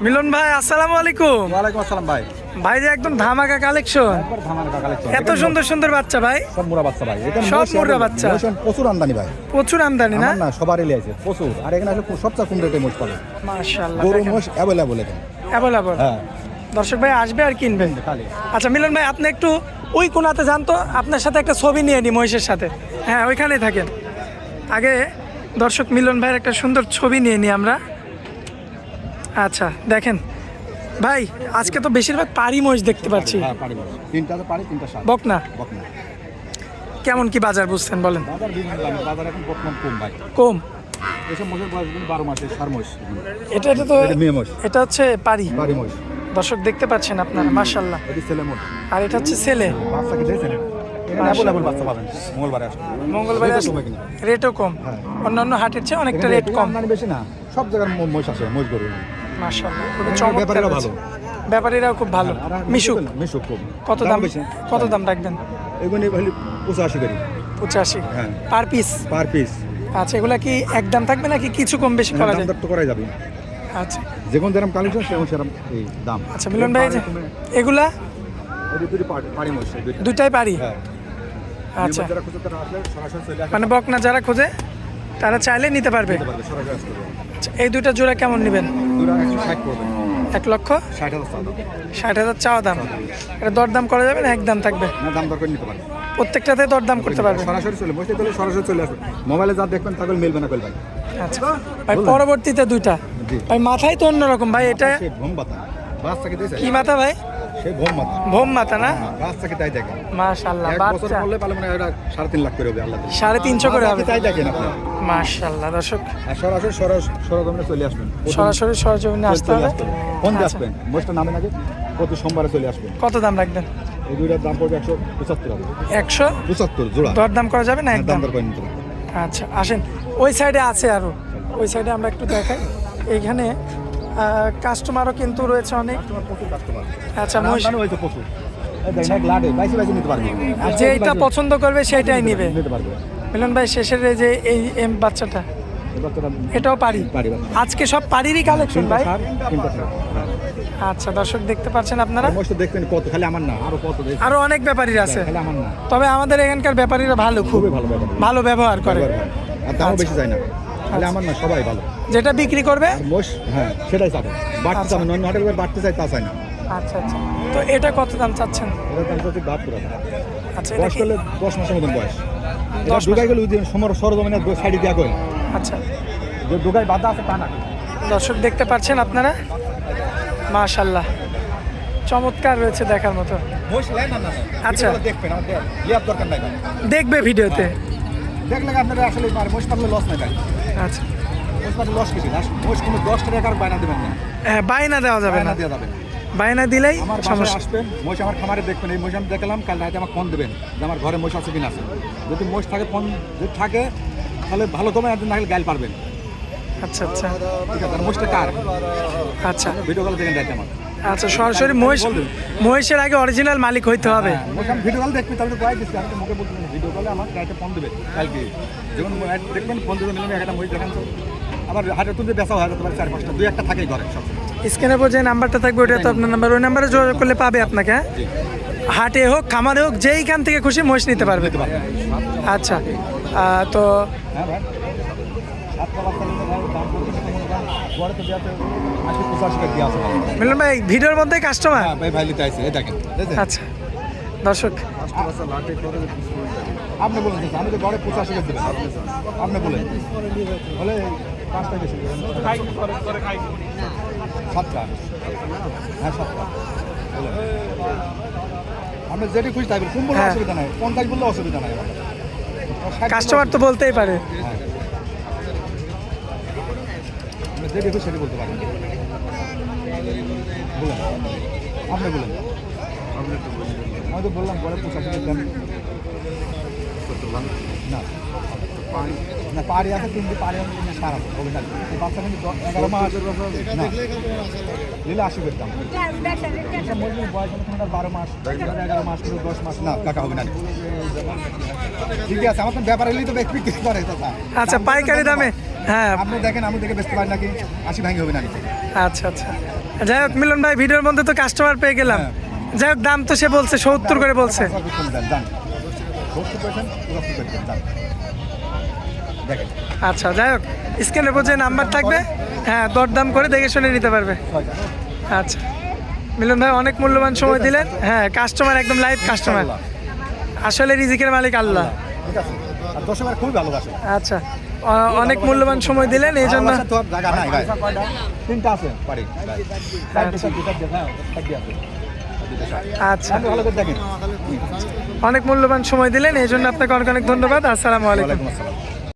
মিলন ভাই আসসালামু আলাইকুম। ওয়ালাইকুম আসসালাম ভাই। ভাই যে একদম ধামাকা কালেকশন, একবার ধামাকা কালেকশন। এত সুন্দর সুন্দর বাচ্চা ভাই, সব মুরা বাচ্চা ভাই। এটা সব মুরা বাচ্চা। প্রচুর আমদানি ভাই, প্রচুর আমদানি না? আমার না সবারই লিয়েছে প্রচুর। আর এখানে আসলে সবচেয়ে কম রেটে মোষ পাবে মাশাআল্লাহ, গরু মোষ অ্যাভেলেবল এখানে। অ্যাভেলেবল। হ্যাঁ, দর্শক ভাই আসবে আর কিনবে খালি। আচ্ছা মিলন ভাই, আপনি একটু ওই কোনাতে যান তো, আপনার সাথে একটা ছবি নিয়ে নিই মহিষের সাথে। হ্যাঁ, ওইখানেই থাকেন। আগে দর্শক মিলন ভাইয়ের একটা সুন্দর ছবি নিয়ে নিই আমরা। আচ্ছা দেখেন ভাই, আজকে তো বেশিরভাগ পারি মহিষ দেখতে পাচ্ছি। হ্যাঁ, পারি মোষ। তিনটা তো পারি, তিনটা সার। বকনা বকনা। কেমন কি বাজার বুঝছেন বলেন? বাজার বিভিন্ন দামে, বাজার এখন বর্তমান কম ভাই। কম? এসব মোষের বয়স কিন্তু 12 মাসের সার মোষ। এটা তো এটা মেয়ে মোষ, এটা হচ্ছে পারি। পারি মোষ। দর্শক দেখতে পাচ্ছেন আপনারা, মাশাআল্লাহ। এটি ছেলে মোষ। আর এটা হচ্ছে ছেলে। বাচ্চাকে দিয়েছেন এখানে অ্যাভেলেবল বাচ্চা পাবেন মঙ্গলবারে আসবে। মঙ্গলবারে রেটও আসলে কমে কিনা। রেটও কম। হ্যাঁ। অন্যান্য হাটের চেয়ে অনেকটা এখানে রেট কম। আমদানি বেশি না, সব জায়গার মোষ আছে, মোষ গরু। মাশাআল্লাহ, খুবই এখানে চমৎকার ব্যাপারীরাও হয়েছে। ভালো। ব্যাপারীরাও খুব ভালো। আর মিশুক মিশুক খুব। কত দাম? বেশি। কত দাম রাখবেন? এগুলো ভালো 85 করি 85 হ্যাঁ পার পিস? Per piece. আচ্ছা, এগুলা কি একদম থাকবে নাকি কিছু কম বেশি করা দাম যায়? দর তো করাই যাবে। আচ্ছা যে কোন যেরকম কালেকশন সেরকম সেরকম এই দাম। আচ্ছা মিলন ভাই, যে এগুলা এই দুটো পারি মোষ, এই দুটো। দুইটাই পারি? হ্যাঁ। আচ্ছা, যারা খুঁজে তারা আসলে সরাসরি চলে আসবে। মানে বকনা যারা খোঁজে তারা চাইলে নিতে পারবে। নিতে পারবে, সরাসরি আসতে পারবে। আচ্ছা, এই দুইটা জোড়া কেমন নেবেন? দুটো 160 পড়বে। 1,60,000 60,000 টাকা। 60,000 চাওয়া দাম। এটা দরদাম করা যাবে না একদম থাকবে? না, দাম দর করে নিতে পারবে। প্রত্যেকটাতে দরদাম করতে পারবে? সরাসরি চলে মোষে তাহলে সরাসরি চলে আসবে। মোবাইলে যা দেখবেন তাহলে মিলবে না কইল ভাই। আচ্ছা ভাই, পরবর্তীতে দুইটা জি। ভাই মাথায় তো অন্যরকম ভাই, এটা সে ভোম বাতা বাচ্চাকে দিয়েছে। কি মাথা ভাই? সে ভোম বাতা। ভোম মাথা না? বাচ্চাকে তাই দেখেন। মাশাআল্লাহ, এক বছর বাচ্চা পড়লে পালে মানে এটা 3.5 লাখ করে হবে আল্লাহ দিলে। 350 করে হবে? তাই দেখেন আপনি। মাশাআল্লাহ দর্শক, আর সরাসরি সরজমিনে চলে আসবেন। সরাসরি সরজমিনে আসতে হবে। ফোন দিয়ে আচ্ছা। আসবেন, মোষটা নামে নাকি প্রতি সোমবারে চলে আসবেন। কত দাম রাখবেন? এই দুইটার দাম পড়বে 175 হবে। 175 জোড়া। দরদাম করা যাবে না দাম একদম? দর করে নিতে পারবেন। আচ্ছা আসেন, ওই সাইডে আছে আরো, ওই সাইডে আমরা একটু দেখাই। এইখানে কাস্টমারও কিন্তু রয়েছে অনেক। কাস্টমার প্রচুর কাস্টমার। আচ্ছা মহিষ, আমদানি হয়েছে প্রচুর। এই দেখেন এক লাডে বাইসে নিতে পারবে। যেইটা পছন্দ করবে সেটাই নিবে। নিতে পারবে। মিলন ভাই, শেষের এই যে এই এম বাচ্চাটা, এই বাচ্চাটা এটাও পারি? পারি। আজকে সব পারিরই কালেকশন ভাই। তিনটা সার। আচ্ছা দর্শক দেখতে পাচ্ছেন আপনারা, আর মোষটা দেখবেন কত, খালি আমার না আরো কত দেখবেন। আরো অনেক ব্যাপারীর আছে। খালি আমার না, তবে আমাদের এখানকার ব্যাপারীরা ভালো, খুব খুবই ভালো ব্যাপার। ভালো ব্যবহার করে। আর দামও বেশি যায় না, খালি আমার না, সবাই ভালো। যেটা বিক্রি করবে। আর মোষ হ্যাঁ সেটাই চাবে, বাড়তে চাবে না। অন্য হাটের উপর বাড়তে চাই তা চাই না। আচ্ছা আচ্ছা, তো এটা কত দাম চাচ্ছেন? এটার দাম হচ্ছে 72 টাকা। আচ্ছা এটা বয়স কি? করলে 10 মাসের মতন বয়স। 10 মাস। ঢুকাই গেলে সরজমিনে সাইডে দেওয়া গেল, আচ্ছা যে ঢুকাই বাধা আছে তা না। দর্শক দেখতে পাচ্ছেন আপনারা, মাশাআল্লাহ চমৎকার রয়েছে দেখার মতো। মোষ লাই না না। আচ্ছা। ভিডিওগুলো দেখবেন, আমাদের লিয়ার দরকার নাই ভাই। দেখবে ভিডিওতে। দেখলে আপনারা আসলে মোষ পারলে লস নাই ভাই। আচ্ছা মোষ পারলে লস কিছু না। মোষ কোনো 10 টাকার বায়না দেবেন না। হ্যাঁ, বায়না দেওয়া যাবে না। বায়না দেওয়া যাবে না। বায়না দিলেই আমার বাসায় সমস্যা। আসবেন, মোষ আমার খামারে দেখবেন। এই মোষ আমি দেখলাম, কাল রাতে আমার ফোন দেবেন যে আমার ঘরে মোষ আছে কিনা আছে। যদি মোষ থাকে, ফোন যদি থাকে তাহলে ভালো কমে, আর না হলে গাইল পারবেন। আচ্ছা আচ্ছা ঠিক আছে, আর মোষটা কার আচ্ছা ভিডিও কল দেখেন রাতে আমার। আচ্ছা, সরাসরি মহিষের আগে অরিজিনাল মালিক হইতে হবে। মোষ আমি ভিডিও কল দেখবি, তাহলে কয়েক দিচ্ছি। আমি তো মুখে বলছি ভিডিও কলে আমার রাতে ফোন দেবে কালকে। যেমন দেখবেন ফোন দেবেন, নিলাম একটা মোষ দেখান তো। আবার হাটে তুলতে বেচা হয় তোমার 4-5টা, 2-1টা থাকেই ঘরে সবসময়। স্ক্রিনের উপর যে নাম্বারটা থাকবে ওটা তো আপনার নাম্বার, ওই নাম্বারে যোগাযোগ করলে পাবে আপনাকে। হ্যাঁ? জি। হাটে হোক খামারে হোক, যেইখান থেকে খুশি মহিষ নিতে পারবে। নিতে পারবেন। আচ্ছা তো হ্যাঁ ভাই, 7টা বাচ্চা নিতে ভাই দাম করতে মনে করেন ঘরে তো দেওয়াতে 80-85 টাকা দিয়ে আসে ভাই। মিলন ভাই ভিডিওর মধ্যে কাস্টমার। হ্যাঁ ভাই, ভাই নিতে আইছে, এই দেখেন দেখেন। আচ্ছা দর্শক, আপনি বলেন যে আমি তো ঘরে 85 টাকা দেবেন, আপনি বলেন বলে 5টা বেশি 7টা। হ্যাঁ 7টা বলেন। আপনি যেটি খুশি তাই বলুন, কোন বললে হ্যাঁ। অসুবিধা নাই, 50 বললে অসুবিধা নাই। কাস্টমার তো বলতেই পারে। হ্যাঁ, আপনি যেটি খুশি সেটি বলতে পারেন। বলেন, আপনি বলেন। আমি তো বললাম ঘরে 85 টাকা দেন না। না পাড়ি আছে, কিন্তু পাড়ি আমি কিন্তু সার আছে, হবে না। এই বাচ্চা কিন্তু 11 মাস না নিলে 80 করতাম। এসব মজুরি বয়স হলে তোমার 12 মাস, 11 মাস, 10 মাস না কাকা হবে না। ঠিক আছে, আমার তো ব্যাপার এলেই তো বিক্রি করে দাদা। আচ্ছা পাইকারি দামে। হ্যাঁ আপনি দেখেন, আমি দেখে বেচতে পারি নাকি 80 ভাঙি হবে না। আচ্ছা আচ্ছা যাই হোক মিলন ভাই, ভিডিওর মধ্যে তো কাস্টমার পেয়ে গেলাম। যাই হোক, দাম তো সে বলছে 70 করে বলছে। আচ্ছা, যাই হোক, স্ক্রিনের উপর যে নাম্বার থাকবে, হ্যাঁ, দরদাম করে দেখে শুনে নিতে পারবে। আচ্ছা মিলন ভাই, অনেক মূল্যবান সময় দিলেন। হ্যাঁ, কাস্টমার একদম লাইভ কাস্টমার, আসলে রিজিকের মালিক আল্লাহ। ঠিক আছে, আর দর্শকরা খুবই ভালোবাসে। আচ্ছা, অনেক মূল্যবান সময় দিলেন, এই জন্য। ভালোবাসার তো আর জায়গা নাই ভাই। তিনটা আছে বাড়ি। আচ্ছা, ভালো করে দেখেন। অনেক মূল্যবান সময় দিলেন, এই জন্য আপনাকে অনেক অনেক ধন্যবাদ। আসসালামু আলাইকুম। ওয়ালাইকুম আসসালাম।